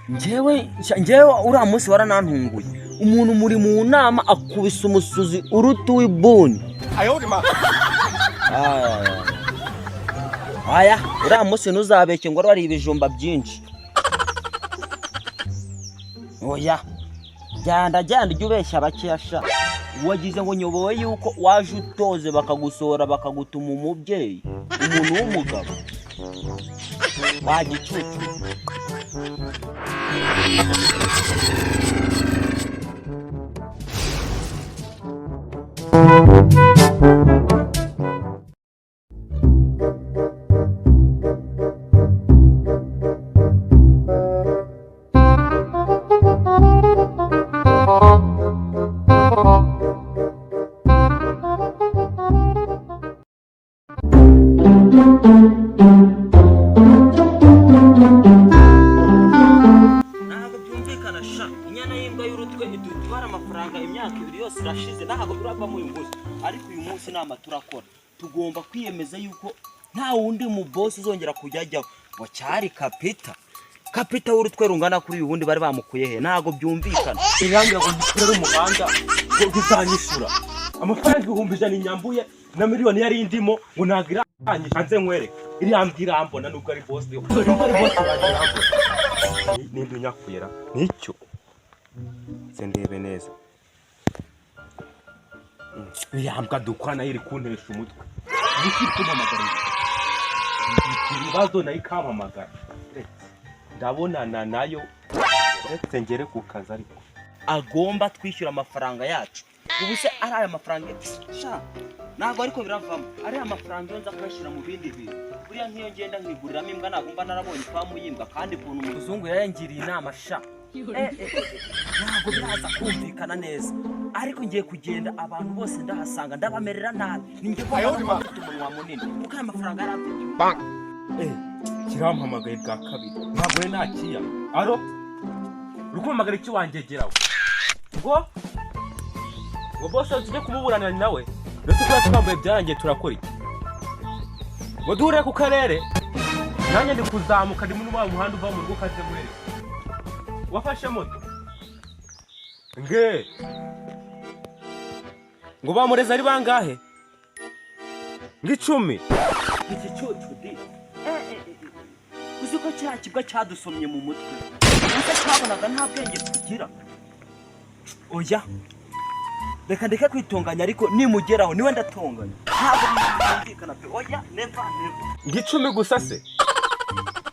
njyewe uriya munsi waranantunguye. Umuntu muri mu nama akubise umusuzi urutu w'ibuni. Aya uriya munsi ntuzabeke ngo ari ibijumba byinshi. Oya jyanda ujye ubeshya abakiyasha. Wagize ngo nyobowe yuko waje utoze bakagusohora bakagutuma umubyeyi umuntu w'umugabo wagicucu. Inyana y'imbwa y'urutwe idutwara amafaranga imyaka 2 yose irashize ntago turavamo uyu munsi. Ariko uyu munsi nama turakora tugomba kwiyemeza yuko nta wundi mu boss uzongera kujyajyaho ngo cyari kapita w'urutwe rungana kuri uyu wundi bari bamukuye he. Ntago byumvikana. Irambye ngo ndikorera umuhanda ngo gutanyishura amafaranga 100 inyambuye na miliyoni yari indimo ngo nagira anze nkwereke irambira ambona nubwo ari boss yo nimba nyakuyera nicyo sendebe neza yambwa dukwana iri kuntesha umutwe gikituma magara ibibazo nayo kampamagara ndabonana nayo uretse ngere ku kazi ariko agomba twishyura amafaranga yacu. Ubu se ari aya mafaranga ntabwo ariko biravamo. Ari amafaranga yonza kwashyira mu bindi bintu. Buriya nk'iyo ngenda nkiguriramo imbwa nagomba narabonye kwa muyimbwa kandi ukuntu umuzungu yarangiriye inama ntabwo biraza kumvikana neza. Ariko ngiye kugenda abantu bose ndahasanga ndabamerera nabi. Ninjye ko umunwa munini kuko aya mafaranga yarafite kirampamagaye bwa kabiri ntabwo we nakiya aro rukumagara iki wangegeraho ngo boss tujye kumuburanira nawe ndetse ko twambaye byarangiye turakora iki ngo duhure ku karere nanjye ndi kuzamuka ndi muri wa muhanda uva mu rugo kaze mwere wafashe moto ngo bamureza ari bangahe ngicumi iki cyoco di uzuko cya kibwa cyadusomye mu mutwe ese twabonaga nta bwenge tugira. Oya reka ndeke kwitonganya ariko nimugeraho niwe ndatonganya ntabwo mwumvikana pe. Oya never ngicumi gusa se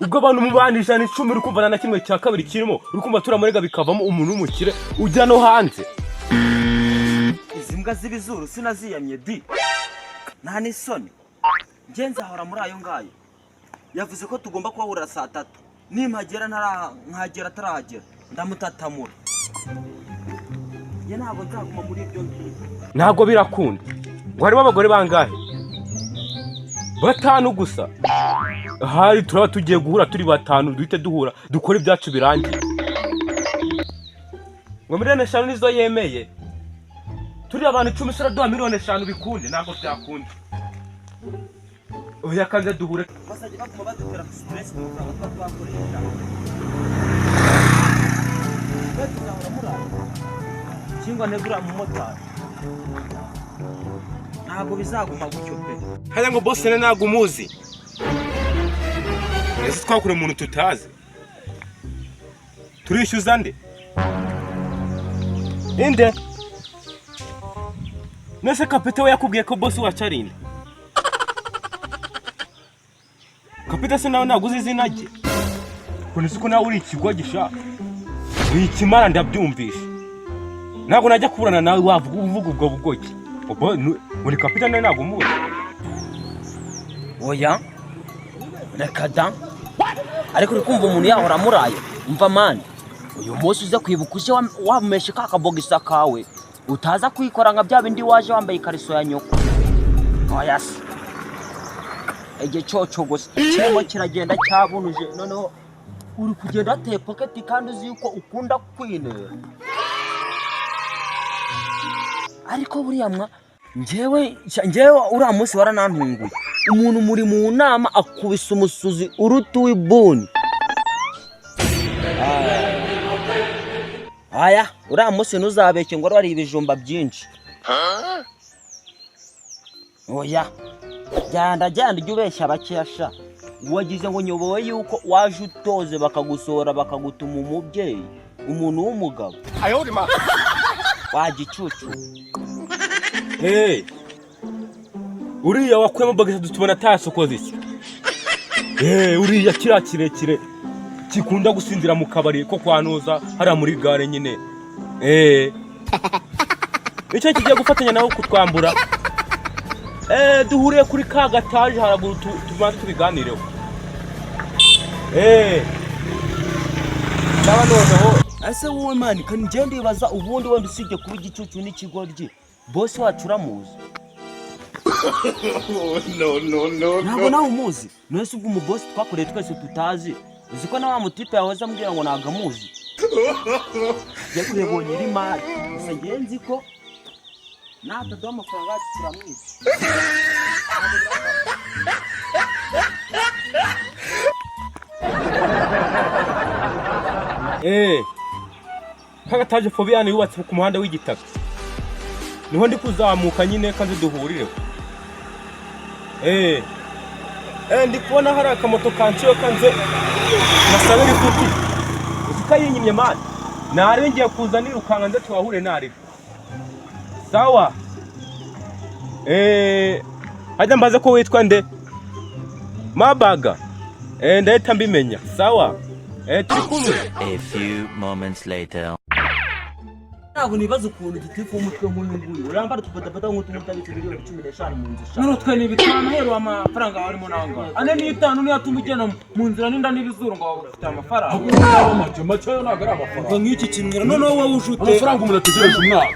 ubwo abantu mubanije ni 10 uri kumva na kimwe cya kabiri kirimo uri kumva turamurega bikavamo umuntu w'umukire ujya no hanze. Izi mbwa z'ibizuru sinaziyamye di nta n'isoni ngenza ahora muri ayo ngayo. Yavuze ko tugomba kuhahurira saa 3 nimpagera nkagera atarahagera ndamutatamura. Ye ntabwo nzaguma muri ibyo ngibyo. Ntabwo birakunda ngo harimo abagore bangahe 5 gusa. Hari turaba tugiye guhura turi 5 duhite duhura dukora ibyacu birangiye. Ngo miliyoni 5 nizo yemeye turi abantu 10 sura duha miliyoni 5 bikunde ntabwo byakunda. Oya kanze duhure basajye bakuma badutera stress mu kanga twakoresha. Batuzahora murara kingwa negura mu motari ntabwo bizaguma gutyo pe. Haya ngo boss ntabwo umuzi ese twakure umuntu tutazi turishyuza nde inde nese kapite we yakubwiye ko boss wacarinde kapite se nawe naguze izina rye kunise ko nawe uri ikigwa gisha wikimara ndabyumvisha ntabwo najya kuburana nawe wavuga ubwo bugoki obo muri kapite nawe ntabwo umuzi. Oya reka da ariko uri kumva umuntu yahora muraye umva mani uyu munsi uze kwibuka uje wameshe kakabogisa kawe utaza kwikora nka bya bindi waje wambaye ikariso ya nyoko. Oya se ege cyoco gusa kirimo kiragenda cyabunuje noneho uri kugenda ateye pocket kandi uzi yuko ukunda kwinera. Ariko buriya njyewe uriya munsi waranantunguye. Umuntu muri mu nama akubise umusuzi urutu w'ibuni. aya uriya munsi ntuzabeke ngo wari ibijumba byinshi. Oya jyanda ujye ubeshya abakiyasha. Wagize ngo nyobowe yuko waje utoze bakagusohora bakagutuma umubyeyi umuntu w'umugabo wagicucu. Uriya wakwemo bagasa dutubona atasokoze iki? Uriya kira kirekire kikunda gusinzira mu kabari ko kwanuza hara muri gare nyine. Icyo kigiye gufatanya nawe kutwambura. Duhuriye kuri ka gataje haraguru tubanze tubiganireho. Ndaba noneho ase wowe mani kandi ngiye ndibaza ubundi wenda usibye kuba igicucu n'ikigoryi boss wacu uramuzi? No. Ntabwo nawe umuzi. Mwese ubwo umu boss twakoreye twese tutazi. Uzi ko na wa mutipe yahoze ambwira ngo ntago amuzi. Jya kurebonye iri mari. Gusa ngiye nzi ko nataduha amafaranga yacu turamwiza. Kagataje Fobiane yubatse ku muhanda w'igitaka. Niho ndi kuzamuka nyine kanze duhurire. Ndi kubona hari akamoto kanciyo kanze nasabira ikuti. Uzikayinyimye mani. Nari ngiye kuza nirukanga nze twahure nari. Sawa. Hajya mbaze ko witwa nde? Mabaga. Ndahita mbimenya. Sawa. Turi kumwe. A few moments later. Ntabwo nibaza ukuntu gitifu umutwe nk'uyu nguyu urambara tufata nk'utumutabice miliyoni 15 mu nzu. None twe n'ibitano hero amafaranga harimo nanga. Ane ni 5 ni yatuma ugena mu nzira n'inda n'ibizuru ngo ufite amafaranga. Macho yo nagara amafaranga. Nk'iki kintu none wowe ujute. Amafaranga umuntu ategereje umwaka.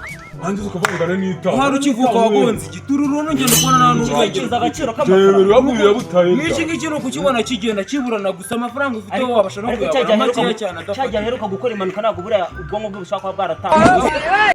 Hanze ukavugana n'itano. Hari ukivuka wagonze igitururu n'ingendo kubona nta n'ubwegeza agaciro k'amafaranga. N'iki gikino kukibona kigenda kiburana gusa amafaranga ufite wabasha no kuyabona cyane cyajya heruka gukora impanuka ntabwo buriya ubwonko bwe bushaka kuba bwaratangiye.